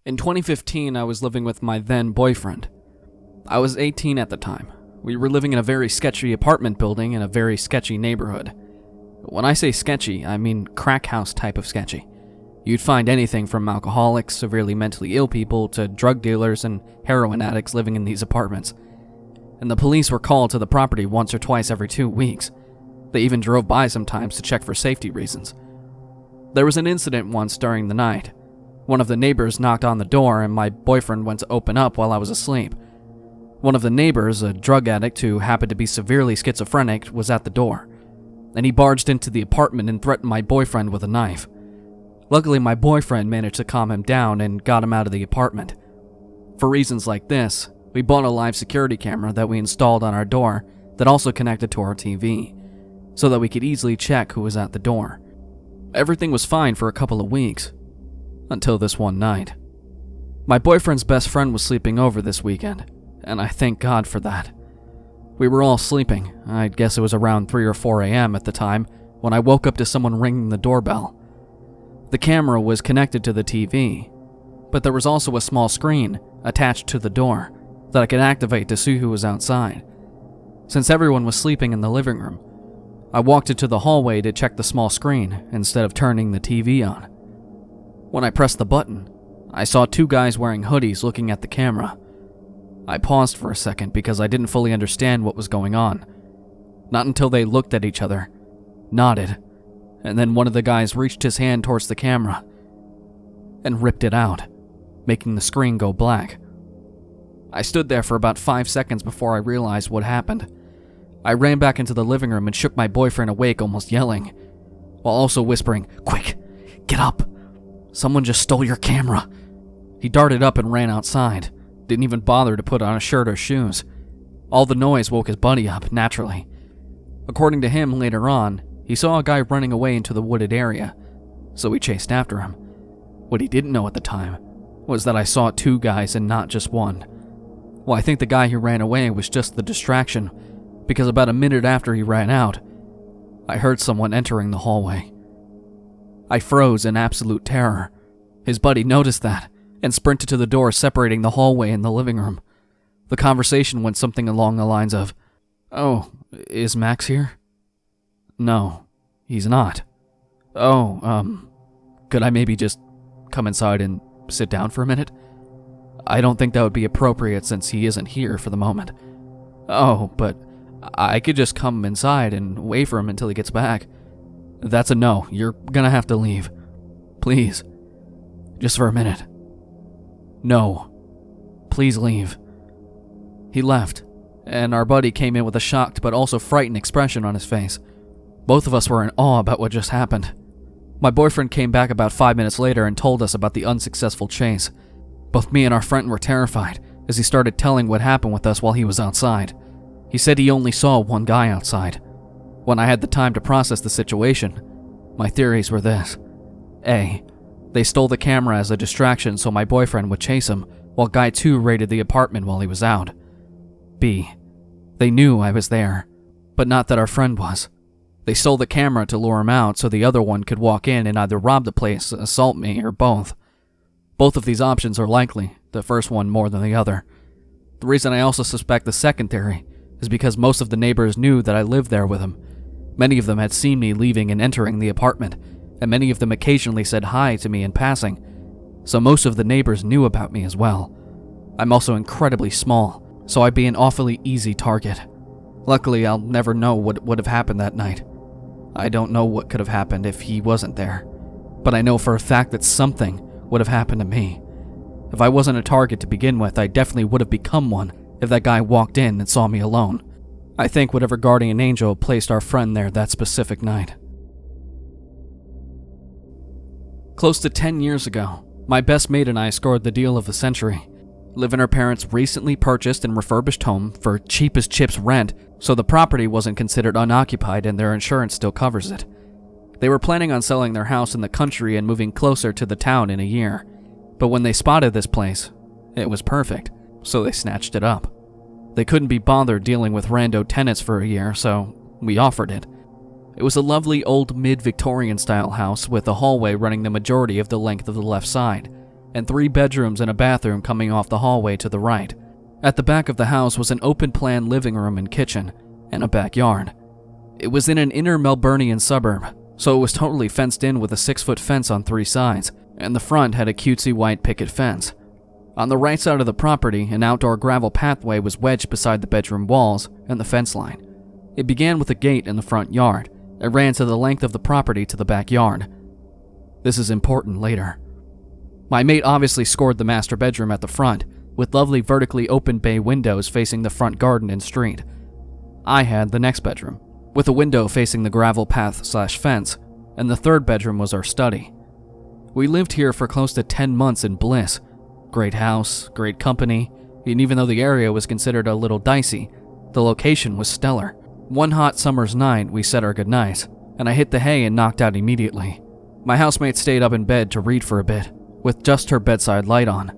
In 2015, I was living with my then boyfriend. I was 18 at the time. We were living in a very sketchy apartment building in a very sketchy neighborhood. When I say sketchy, I mean crack house type of sketchy. You'd find anything from alcoholics, severely mentally ill people, to drug dealers and heroin addicts living in these apartments. And the police were called to the property once or twice every 2 weeks. They even drove by sometimes to check for safety reasons. There was an incident once during the night. One of the neighbors knocked on the door and my boyfriend went to open up while I was asleep. One of the neighbors, a drug addict who happened to be severely schizophrenic, was at the door, and he barged into the apartment and threatened my boyfriend with a knife. Luckily, my boyfriend managed to calm him down and got him out of the apartment. For reasons like this, we bought a live security camera that we installed on our door that also connected to our TV, so that we could easily check who was at the door. Everything was fine for a couple of weeks, until this one night. My boyfriend's best friend was sleeping over this weekend, and I thank God for that. We were all sleeping. I guess it was around 3 or 4 a.m. at the time when I woke up to someone ringing the doorbell. The camera was connected to the TV, but there was also a small screen attached to the door that I could activate to see who was outside. Since everyone was sleeping in the living room, I walked into the hallway to check the small screen instead of turning the TV on. When I pressed the button, I saw 2 guys wearing hoodies looking at the camera. I paused for a second because I didn't fully understand what was going on. Not until they looked at each other, nodded, and then one of the guys reached his hand towards the camera and ripped it out, making the screen go black. I stood there for about 5 seconds before I realized what happened. I ran back into the living room and shook my boyfriend awake, almost yelling, while also whispering, "Quick, get up! Someone just stole your camera." He darted up and ran outside, didn't even bother to put on a shirt or shoes. All the noise woke his buddy up, naturally. According to him, later on, he saw a guy running away into the wooded area, so he chased after him. What he didn't know at the time was that I saw 2 guys and not just one. Well, I think the guy who ran away was just the distraction, because about a minute after he ran out, I heard someone entering the hallway. I froze in absolute terror. His buddy noticed that and sprinted to the door separating the hallway and the living room. The conversation went something along the lines of, "Oh, is Max here?" "No, he's not." "Oh, could I maybe just come inside and sit down for a minute?" "I don't think that would be appropriate since he isn't here for the moment." "Oh, but I could just come inside and wait for him until he gets back." "That's a no. You're gonna have to leave. Please. Just for a minute." "No. Please leave." He left, and our buddy came in with a shocked but also frightened expression on his face. Both of us were in awe about what just happened. My boyfriend came back about 5 minutes later and told us about the unsuccessful chase. Both me and our friend were terrified as he started telling what happened with us while he was outside. He said he only saw 1 guy outside. When I had the time to process the situation, my theories were this. A. They stole the camera as a distraction so my boyfriend would chase him, while Guy 2 raided the apartment while he was out. B. They knew I was there, but not that our friend was. They stole the camera to lure him out so the other one could walk in and either rob the place, assault me, or both. Both of these options are likely, the first one more than the other. The reason I also suspect the second theory is because most of the neighbors knew that I lived there with him. Many of them had seen me leaving and entering the apartment, and many of them occasionally said hi to me in passing, so most of the neighbors knew about me as well. I'm also incredibly small, so I'd be an awfully easy target. Luckily, I'll never know what would have happened that night. I don't know what could have happened if he wasn't there, but I know for a fact that something would have happened to me. If I wasn't a target to begin with, I definitely would have become one if that guy walked in and saw me alone. I think whatever guardian angel placed our friend there that specific night. Close to 10 years ago, my best mate and I scored the deal of the century. Live in our parents' recently purchased and refurbished home for cheap as chips rent, so the property wasn't considered unoccupied and their insurance still covers it. They were planning on selling their house in the country and moving closer to the town in a year. But when they spotted this place, it was perfect, so they snatched it up. They couldn't be bothered dealing with rando tenants for a year, so we offered it. It was a lovely old mid-Victorian style house with a hallway running the majority of the length of the left side. and 3 bedrooms and a bathroom coming off the hallway to the right. At the back of the house was an open-plan living room and kitchen, and a backyard. It was in an inner Melburnian suburb, so it was totally fenced in with a 6-foot fence on 3 sides, and the front had a cutesy white picket fence. On the right side of the property, an outdoor gravel pathway was wedged beside the bedroom walls and the fence line. It began with a gate in the front yard. It ran to the length of the property to the backyard. This is important later. My mate obviously scored the master bedroom at the front, with lovely vertically open bay windows facing the front garden and street. I had the next bedroom, with a window facing the gravel path/fence, and the third bedroom was our study. We lived here for close to 10 months in bliss. Great house, great company, and even though the area was considered a little dicey, the location was stellar. One hot summer's night, we said our goodnights, and I hit the hay and knocked out immediately. My housemate stayed up in bed to read for a bit, with just her bedside light on.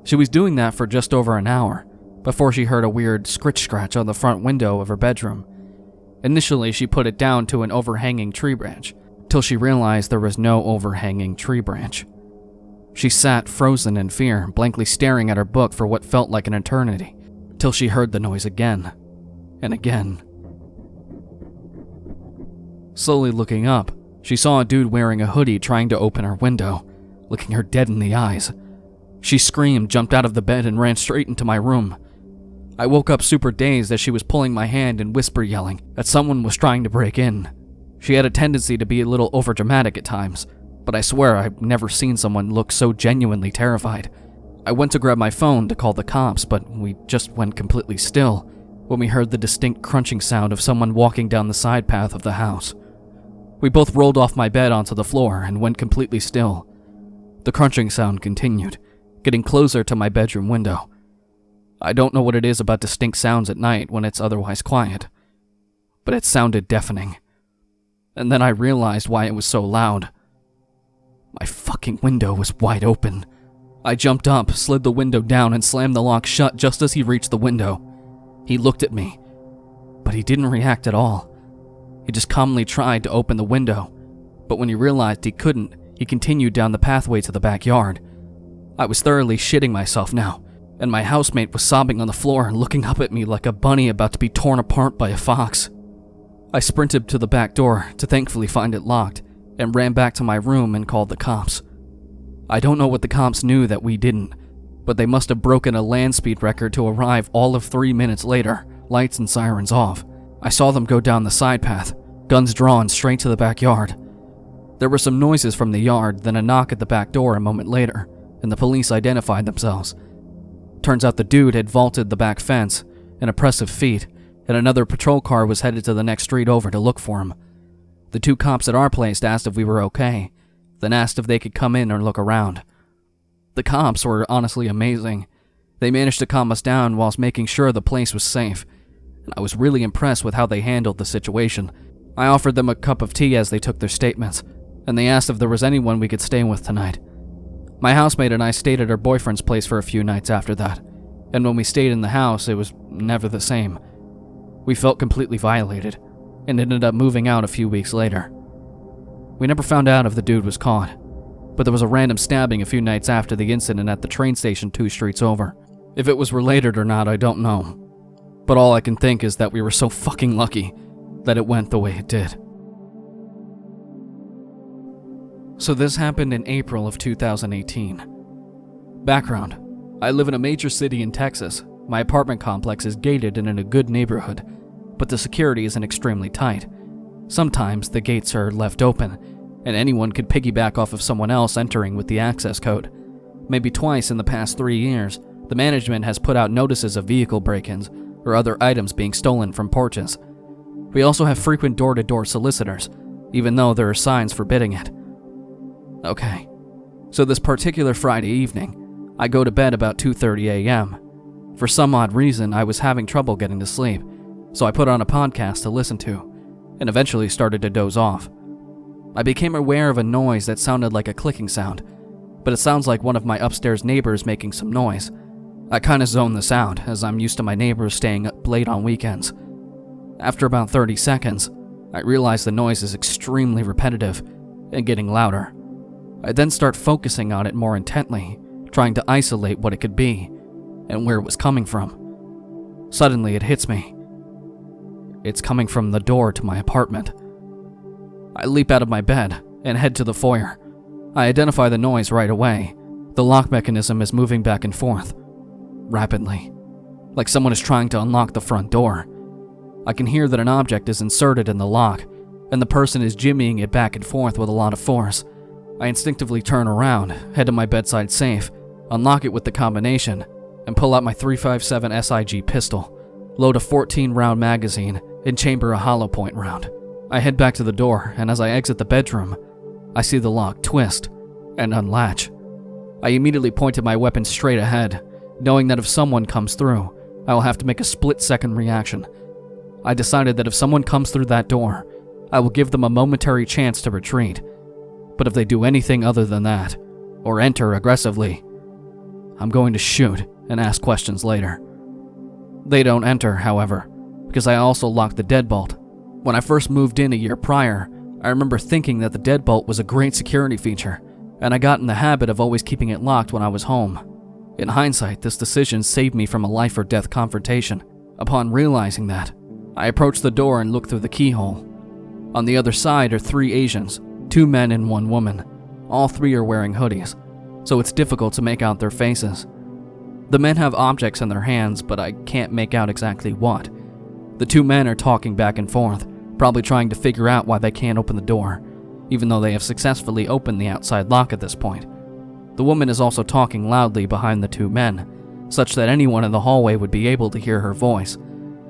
She was doing that for just over an hour, before she heard a weird scratch on the front window of her bedroom. Initially, she put it down to an overhanging tree branch, till she realized there was no overhanging tree branch. She sat frozen in fear, blankly staring at her book for what felt like an eternity, till she heard the noise again, and again. Slowly looking up, she saw a dude wearing a hoodie trying to open her window, looking her dead in the eyes. She screamed, jumped out of the bed, and ran straight into my room. I woke up super dazed as she was pulling my hand and whisper yelling that someone was trying to break in. She had a tendency to be a little overdramatic at times, but I swear I've never seen someone look so genuinely terrified. I went to grab my phone to call the cops, but we just went completely still when we heard the distinct crunching sound of someone walking down the side path of the house. We both rolled off my bed onto the floor and went completely still. The crunching sound continued, getting closer to my bedroom window. I don't know what it is about distinct sounds at night when it's otherwise quiet, but it sounded deafening. And then I realized why it was so loud. My fucking window was wide open. I jumped up, slid the window down, and slammed the lock shut just as he reached the window. He looked at me, but he didn't react at all. He just calmly tried to open the window, but when he realized he couldn't, he continued down the pathway to the backyard. I was thoroughly shitting myself now, and my housemate was sobbing on the floor and looking up at me like a bunny about to be torn apart by a fox. I sprinted to the back door to thankfully find it locked, and ran back to my room and called the cops. I don't know what the cops knew that we didn't, but they must have broken a land speed record to arrive all of 3 minutes later, lights and sirens off. I saw them go down the side path, guns drawn straight to the backyard. There were some noises from the yard, then a knock at the back door a moment later, and the police identified themselves. Turns out the dude had vaulted the back fence, an impressive feat, and another patrol car was headed to the next street over to look for him. The 2 cops at our place asked if we were okay, then asked if they could come in or look around. The cops were honestly amazing. They managed to calm us down whilst making sure the place was safe, and I was really impressed with how they handled the situation. I offered them a cup of tea as they took their statements, and they asked if there was anyone we could stay with tonight. My housemate and I stayed at her boyfriend's place for a few nights after that, and when we stayed in the house, it was never the same. We felt completely violated, and ended up moving out a few weeks later. We never found out if the dude was caught, but there was a random stabbing a few nights after the incident at the train station 2 streets over. If it was related or not, I don't know. But all I can think is that we were so fucking lucky that it went the way it did. So this happened in April of 2018. Background: I live in a major city in Texas. My apartment complex is gated and in a good neighborhood, but the security isn't extremely tight. Sometimes the gates are left open, and anyone could piggyback off of someone else entering with the access code. Maybe twice in the past 3 years, the management has put out notices of vehicle break-ins or other items being stolen from porches. We also have frequent door-to-door solicitors, even though there are signs forbidding it. Okay, so this particular Friday evening, I go to bed about 2:30 a.m. For some odd reason, I was having trouble getting to sleep, so I put on a podcast to listen to, and eventually started to doze off. I became aware of a noise that sounded like a clicking sound, but it sounds like one of my upstairs neighbors making some noise. I kinda zoned this out, as I'm used to my neighbors staying up late on weekends. After about 30 seconds, I realize the noise is extremely repetitive and getting louder. I then start focusing on it more intently, trying to isolate what it could be and where it was coming from. Suddenly it hits me. It's coming from the door to my apartment. I leap out of my bed and head to the foyer. I identify the noise right away. The lock mechanism is moving back and forth, rapidly, like someone is trying to unlock the front door. I can hear that an object is inserted in the lock, and the person is jimmying it back and forth with a lot of force. I instinctively turn around, head to my bedside safe, unlock it with the combination, and pull out my .357 SIG pistol, load a 14-round magazine, and chamber a hollow point round. I head back to the door, and as I exit the bedroom, I see the lock twist and unlatch. I immediately pointed my weapon straight ahead, knowing that if someone comes through, I will have to make a split-second reaction. I decided that if someone comes through that door, I will give them a momentary chance to retreat. But if they do anything other than that, or enter aggressively, I'm going to shoot and ask questions later. They don't enter, however, because I also locked the deadbolt. When I first moved in a year prior, I remember thinking that the deadbolt was a great security feature, and I got in the habit of always keeping it locked when I was home. In hindsight, this decision saved me from a life or death confrontation. Upon realizing that, I approached the door and looked through the keyhole. On the other side are 3 Asians, 2 men and 1 woman. All 3 are wearing hoodies, so it's difficult to make out their faces. The men have objects in their hands, but I can't make out exactly what. The 2 men are talking back and forth, probably trying to figure out why they can't open the door, even though they have successfully opened the outside lock at this point. The woman is also talking loudly behind the 2 men, such that anyone in the hallway would be able to hear her voice.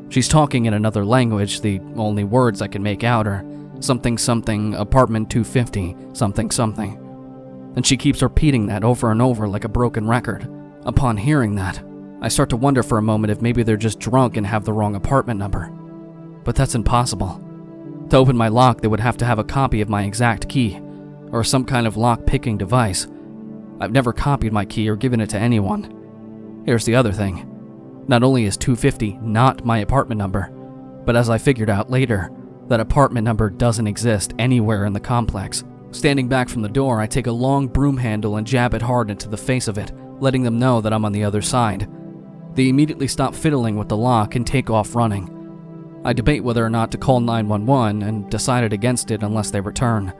She's talking in another language. The only words I can make out are something something, apartment 250, something something. And she keeps repeating that over and over like a broken record. Upon hearing that, I start to wonder for a moment if maybe they're just drunk and have the wrong apartment number. But that's impossible. To open my lock, they would have to have a copy of my exact key, or some kind of lock-picking device. I've never copied my key or given it to anyone. Here's the other thing. Not only is 250 not my apartment number, but as I figured out later, that apartment number doesn't exist anywhere in the complex. Standing back from the door, I take a long broom handle and jab it hard into the face of it, letting them know that I'm on the other side. They immediately stop fiddling with the lock and take off running. I debate whether or not to call 911 and decided against it unless they return.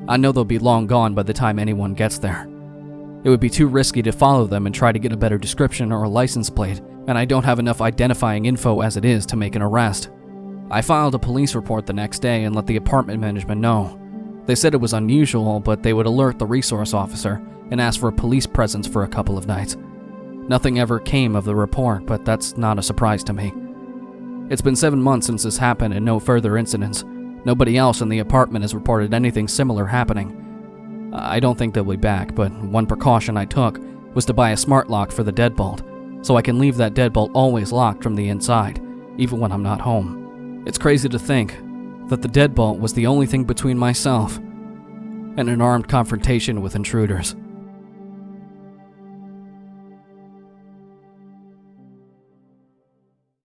I know they'll be long gone by the time anyone gets there. It would be too risky to follow them and try to get a better description or a license plate, and I don't have enough identifying info as it is to make an arrest. I filed a police report the next day and let the apartment management know. They said it was unusual, but they would alert the resource officer and ask for a police presence for a couple of nights. Nothing ever came of the report, but that's not a surprise to me. It's been 7 months since this happened and no further incidents. Nobody else in the apartment has reported anything similar happening. I don't think they'll be back, but one precaution I took was to buy a smart lock for the deadbolt, so I can leave that deadbolt always locked from the inside, even when I'm not home. It's crazy to think that the deadbolt was the only thing between myself and an armed confrontation with intruders.